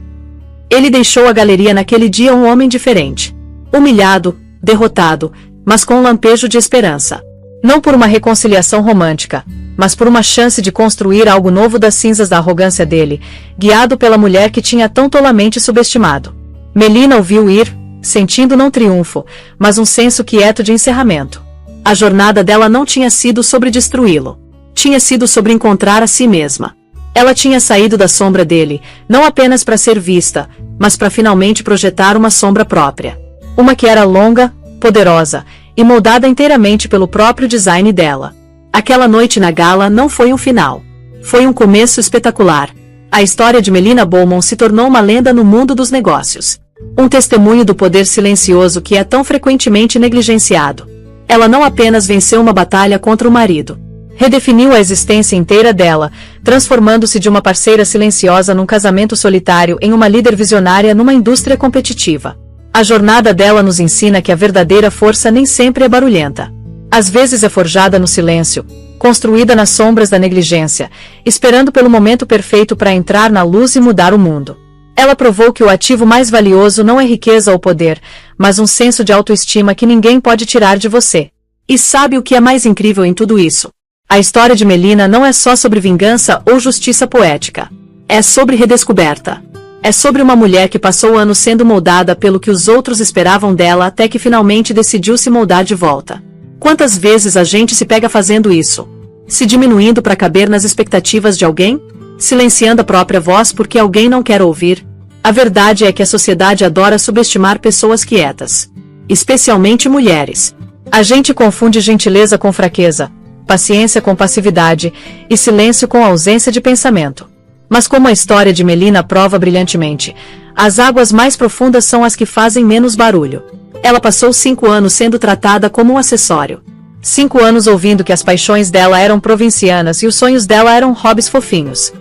Ele deixou a galeria naquele dia um homem diferente. Humilhado, derrotado, mas com um lampejo de esperança. Não por uma reconciliação romântica, mas por uma chance de construir algo novo das cinzas da arrogância dele, guiado pela mulher que tinha tão tolamente subestimado. Melina ouviu ir, sentindo não triunfo, mas um senso quieto de encerramento. A jornada dela não tinha sido sobre destruí-lo. Tinha sido sobre encontrar a si mesma. Ela tinha saído da sombra dele, não apenas para ser vista, mas para finalmente projetar uma sombra própria. Uma que era longa, poderosa, e moldada inteiramente pelo próprio design dela. Aquela noite na gala não foi um final. Foi um começo espetacular. A história de Melina Bowman se tornou uma lenda no mundo dos negócios. Um testemunho do poder silencioso que é tão frequentemente negligenciado. Ela não apenas venceu uma batalha contra o marido. Redefiniu a existência inteira dela, transformando-se de uma parceira silenciosa num casamento solitário em uma líder visionária numa indústria competitiva. A jornada dela nos ensina que a verdadeira força nem sempre é barulhenta. Às vezes é forjada no silêncio, construída nas sombras da negligência, esperando pelo momento perfeito para entrar na luz e mudar o mundo. Ela provou que o ativo mais valioso não é riqueza ou poder, mas um senso de autoestima que ninguém pode tirar de você. E sabe o que é mais incrível em tudo isso? A história de Melina não é só sobre vingança ou justiça poética. É sobre redescoberta. É sobre uma mulher que passou anos sendo moldada pelo que os outros esperavam dela até que finalmente decidiu se moldar de volta. Quantas vezes a gente se pega fazendo isso? Se diminuindo para caber nas expectativas de alguém? Silenciando a própria voz porque alguém não quer ouvir? A verdade é que a sociedade adora subestimar pessoas quietas. Especialmente mulheres. A gente confunde gentileza com fraqueza, paciência com passividade e silêncio com ausência de pensamento. Mas como a história de Melina prova brilhantemente, as águas mais profundas são as que fazem menos barulho. Ela passou 5 anos sendo tratada como um acessório. 5 anos ouvindo que as paixões dela eram provincianas e os sonhos dela eram hobbies fofinhos.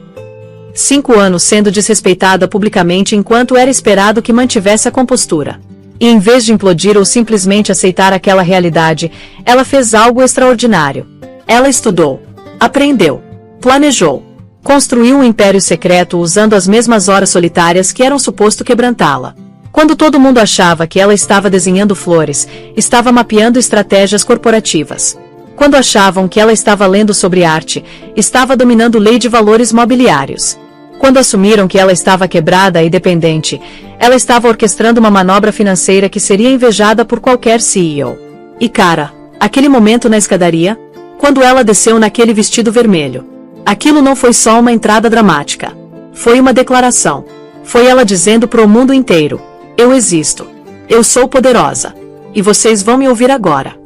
5 anos sendo desrespeitada publicamente enquanto era esperado que mantivesse a compostura. E em vez de implodir ou simplesmente aceitar aquela realidade, ela fez algo extraordinário. Ela estudou, aprendeu, planejou. Construiu um império secreto usando as mesmas horas solitárias que eram suposto quebrantá-la. Quando todo mundo achava que ela estava desenhando flores, estava mapeando estratégias corporativas. Quando achavam que ela estava lendo sobre arte, estava dominando lei de valores mobiliários. Quando assumiram que ela estava quebrada e dependente, ela estava orquestrando uma manobra financeira que seria invejada por qualquer CEO. E cara, aquele momento na escadaria, quando ela desceu naquele vestido vermelho. Aquilo não foi só uma entrada dramática. Foi uma declaração. Foi ela dizendo para o mundo inteiro: eu existo. Eu sou poderosa. E vocês vão me ouvir agora.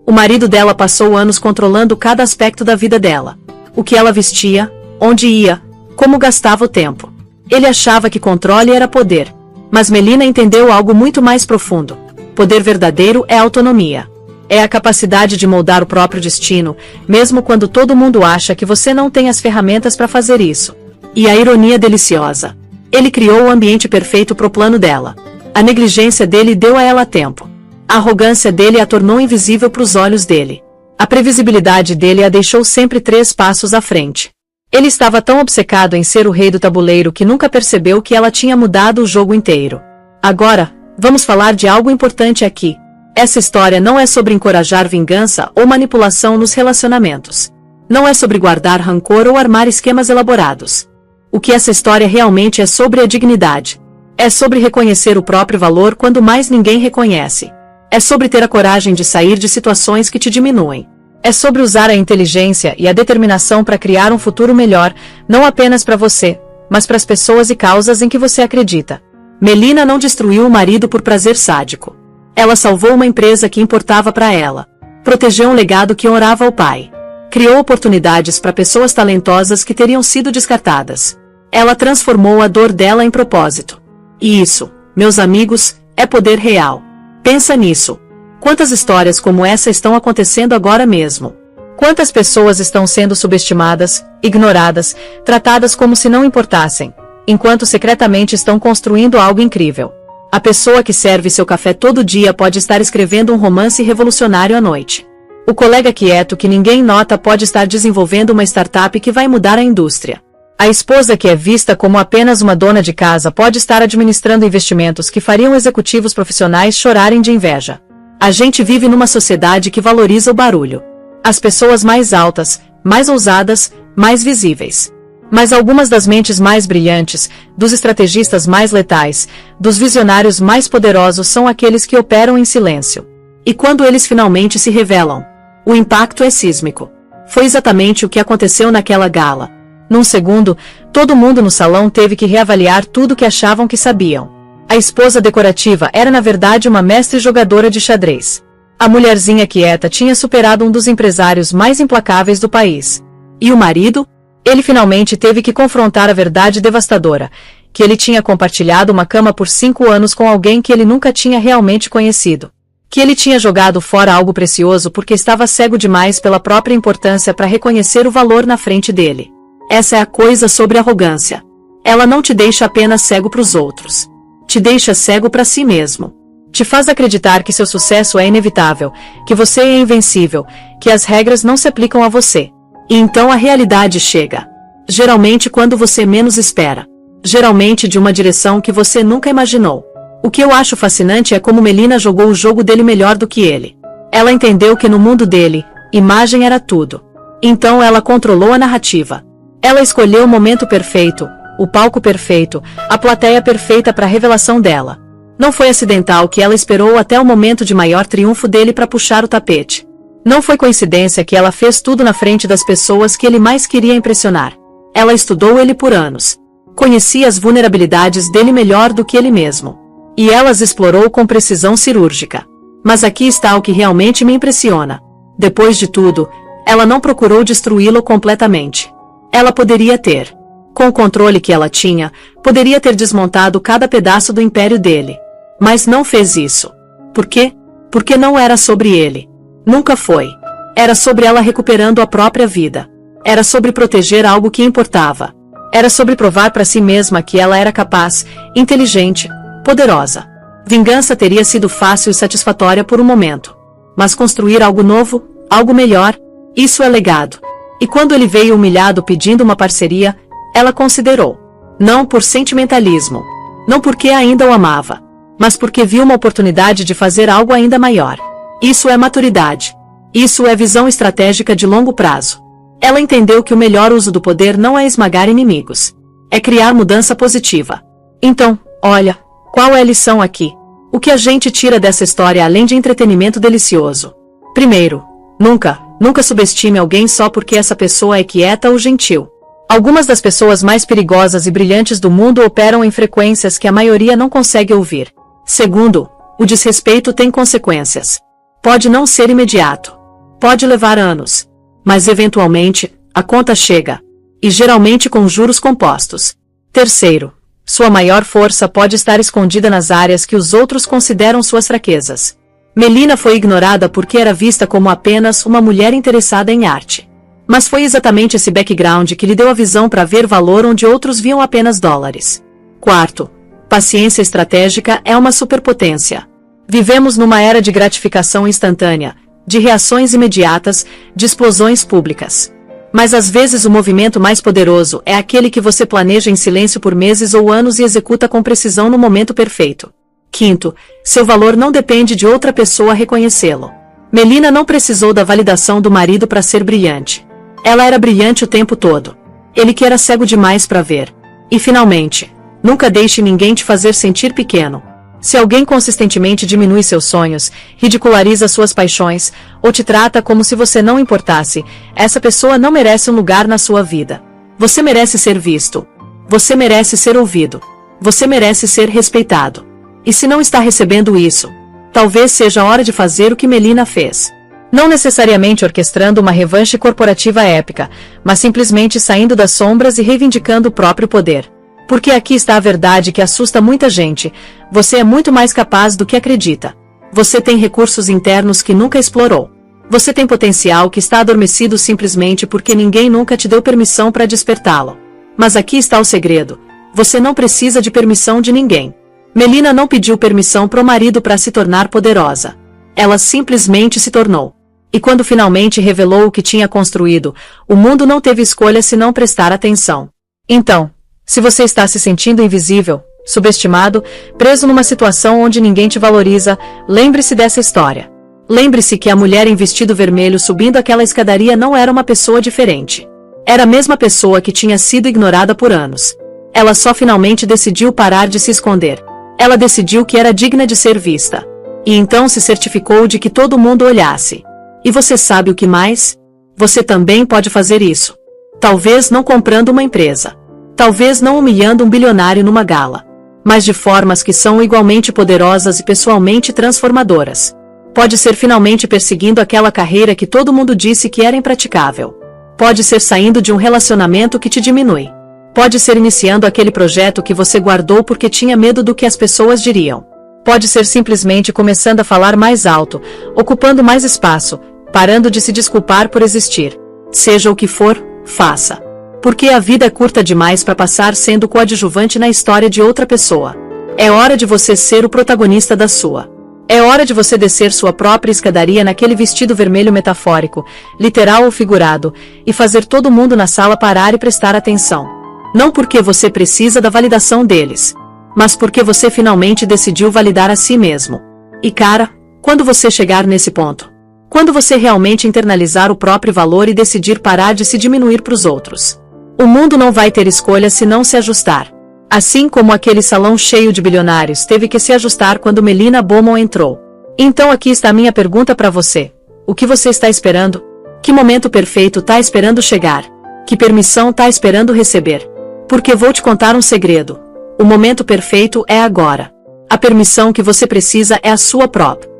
O marido dela passou anos controlando cada aspecto da vida dela. O que ela vestia, onde ia, como gastava o tempo. Ele achava que controle era poder. Mas Melina entendeu algo muito mais profundo. Poder verdadeiro é autonomia. É a capacidade de moldar o próprio destino, mesmo quando todo mundo acha que você não tem as ferramentas para fazer isso. E a ironia deliciosa. Ele criou o ambiente perfeito pro plano dela. A negligência dele deu a ela tempo. A arrogância dele a tornou invisível pros olhos dele. A previsibilidade dele a deixou sempre 3 passos à frente. Ele estava tão obcecado em ser o rei do tabuleiro que nunca percebeu que ela tinha mudado o jogo inteiro. Agora, vamos falar de algo importante aqui. Essa história não é sobre encorajar vingança ou manipulação nos relacionamentos. Não é sobre guardar rancor ou armar esquemas elaborados. O que essa história realmente é sobre é dignidade. É sobre reconhecer o próprio valor quando mais ninguém reconhece. É sobre ter a coragem de sair de situações que te diminuem. É sobre usar a inteligência e a determinação para criar um futuro melhor, não apenas para você, mas para as pessoas e causas em que você acredita. Melina não destruiu o marido por prazer sádico. Ela salvou uma empresa que importava para ela. Protegeu um legado que honrava o pai. Criou oportunidades para pessoas talentosas que teriam sido descartadas. Ela transformou a dor dela em propósito. E isso, meus amigos, é poder real. Pensa nisso. Quantas histórias como essa estão acontecendo agora mesmo? Quantas pessoas estão sendo subestimadas, ignoradas, tratadas como se não importassem, enquanto secretamente estão construindo algo incrível? A pessoa que serve seu café todo dia pode estar escrevendo um romance revolucionário à noite. O colega quieto que ninguém nota pode estar desenvolvendo uma startup que vai mudar a indústria. A esposa que é vista como apenas uma dona de casa pode estar administrando investimentos que fariam executivos profissionais chorarem de inveja. A gente vive numa sociedade que valoriza o barulho. As pessoas mais altas, mais ousadas, mais visíveis. Mas algumas das mentes mais brilhantes, dos estrategistas mais letais, dos visionários mais poderosos são aqueles que operam em silêncio. E quando eles finalmente se revelam, o impacto é sísmico. Foi exatamente o que aconteceu naquela gala. Num segundo, todo mundo no salão teve que reavaliar tudo que achavam que sabiam. A esposa decorativa era na verdade uma mestre jogadora de xadrez. A mulherzinha quieta tinha superado um dos empresários mais implacáveis do país. E o marido? Ele finalmente teve que confrontar a verdade devastadora, que ele tinha compartilhado uma cama por 5 anos com alguém que ele nunca tinha realmente conhecido. Que ele tinha jogado fora algo precioso porque estava cego demais pela própria importância para reconhecer o valor na frente dele. Essa é a coisa sobre arrogância. Ela não te deixa apenas cego para os outros. Te deixa cego para si mesmo. Te faz acreditar que seu sucesso é inevitável, que você é invencível, que as regras não se aplicam a você. E então a realidade chega. Geralmente quando você menos espera. Geralmente de uma direção que você nunca imaginou. O que eu acho fascinante é como Melina jogou o jogo dele melhor do que ele. Ela entendeu que no mundo dele, imagem era tudo. Então ela controlou a narrativa. Ela escolheu o momento perfeito, o palco perfeito, a plateia perfeita para a revelação dela. Não foi acidental que ela esperou até o momento de maior triunfo dele para puxar o tapete. Não foi coincidência que ela fez tudo na frente das pessoas que ele mais queria impressionar. Ela estudou ele por anos. Conhecia as vulnerabilidades dele melhor do que ele mesmo. E ela as explorou com precisão cirúrgica. Mas aqui está o que realmente me impressiona. Depois de tudo, ela não procurou destruí-lo completamente. Ela poderia ter. Com o controle que ela tinha, poderia ter desmontado cada pedaço do império dele. Mas não fez isso. Por quê? Porque não era sobre ele. Nunca foi. Era sobre ela recuperando a própria vida. Era sobre proteger algo que importava. Era sobre provar para si mesma que ela era capaz, inteligente, poderosa. Vingança teria sido fácil e satisfatória por um momento. Mas construir algo novo, algo melhor, isso é legado. E quando ele veio humilhado pedindo uma parceria, ela considerou. Não por sentimentalismo. Não porque ainda o amava. Mas porque viu uma oportunidade de fazer algo ainda maior. Isso é maturidade. Isso é visão estratégica de longo prazo. Ela entendeu que o melhor uso do poder não é esmagar inimigos. É criar mudança positiva. Então, olha, qual é a lição aqui? O que a gente tira dessa história além de entretenimento delicioso? Primeiro, nunca subestime alguém só porque essa pessoa é quieta ou gentil. Algumas das pessoas mais perigosas e brilhantes do mundo operam em frequências que a maioria não consegue ouvir. Segundo, o desrespeito tem consequências. Pode não ser imediato. Pode levar anos. Mas eventualmente, a conta chega. E geralmente com juros compostos. Terceiro, sua maior força pode estar escondida nas áreas que os outros consideram suas fraquezas. Melina foi ignorada porque era vista como apenas uma mulher interessada em arte. Mas foi exatamente esse background que lhe deu a visão para ver valor onde outros viam apenas dólares. Quarto, paciência estratégica é uma superpotência. Vivemos numa era de gratificação instantânea, de reações imediatas, de explosões públicas. Mas às vezes o movimento mais poderoso é aquele que você planeja em silêncio por meses ou anos e executa com precisão no momento perfeito. Quinto, seu valor não depende de outra pessoa reconhecê-lo. Melina não precisou da validação do marido para ser brilhante. Ela era brilhante o tempo todo. Ele que era cego demais para ver. E finalmente, nunca deixe ninguém te fazer sentir pequeno. Se alguém consistentemente diminui seus sonhos, ridiculariza suas paixões, ou te trata como se você não importasse, essa pessoa não merece um lugar na sua vida. Você merece ser visto. Você merece ser ouvido. Você merece ser respeitado. E se não está recebendo isso, talvez seja a hora de fazer o que Melina fez. Não necessariamente orquestrando uma revanche corporativa épica, mas simplesmente saindo das sombras e reivindicando o próprio poder. Porque aqui está a verdade que assusta muita gente: você é muito mais capaz do que acredita. Você tem recursos internos que nunca explorou. Você tem potencial que está adormecido simplesmente porque ninguém nunca te deu permissão para despertá-lo. Mas aqui está o segredo: você não precisa de permissão de ninguém. Melina não pediu permissão pro marido para se tornar poderosa. Ela simplesmente se tornou. E quando finalmente revelou o que tinha construído, o mundo não teve escolha senão prestar atenção. Então, se você está se sentindo invisível, subestimado, preso numa situação onde ninguém te valoriza, lembre-se dessa história. Lembre-se que a mulher em vestido vermelho subindo aquela escadaria não era uma pessoa diferente. Era a mesma pessoa que tinha sido ignorada por anos. Ela só finalmente decidiu parar de se esconder. Ela decidiu que era digna de ser vista. E então se certificou de que todo mundo olhasse. E você sabe o que mais? Você também pode fazer isso. Talvez não comprando uma empresa. Talvez não humilhando um bilionário numa gala. Mas de formas que são igualmente poderosas e pessoalmente transformadoras. Pode ser finalmente perseguindo aquela carreira que todo mundo disse que era impraticável. Pode ser saindo de um relacionamento que te diminui. Pode ser iniciando aquele projeto que você guardou porque tinha medo do que as pessoas diriam. Pode ser simplesmente começando a falar mais alto, ocupando mais espaço, parando de se desculpar por existir. Seja o que for, faça. Porque a vida é curta demais para passar sendo coadjuvante na história de outra pessoa. É hora de você ser o protagonista da sua. É hora de você descer sua própria escadaria naquele vestido vermelho metafórico, literal ou figurado, e fazer todo mundo na sala parar e prestar atenção. Não porque você precisa da validação deles, mas porque você finalmente decidiu validar a si mesmo. E cara, quando você chegar nesse ponto, quando você realmente internalizar o próprio valor e decidir parar de se diminuir para os outros, o mundo não vai ter escolha se não se ajustar. Assim como aquele salão cheio de bilionários teve que se ajustar quando Melina Bowman entrou. Então aqui está a minha pergunta para você. O que você está esperando? Que momento perfeito está esperando chegar? Que permissão está esperando receber? Porque vou te contar um segredo. O momento perfeito é agora. A permissão que você precisa é a sua própria.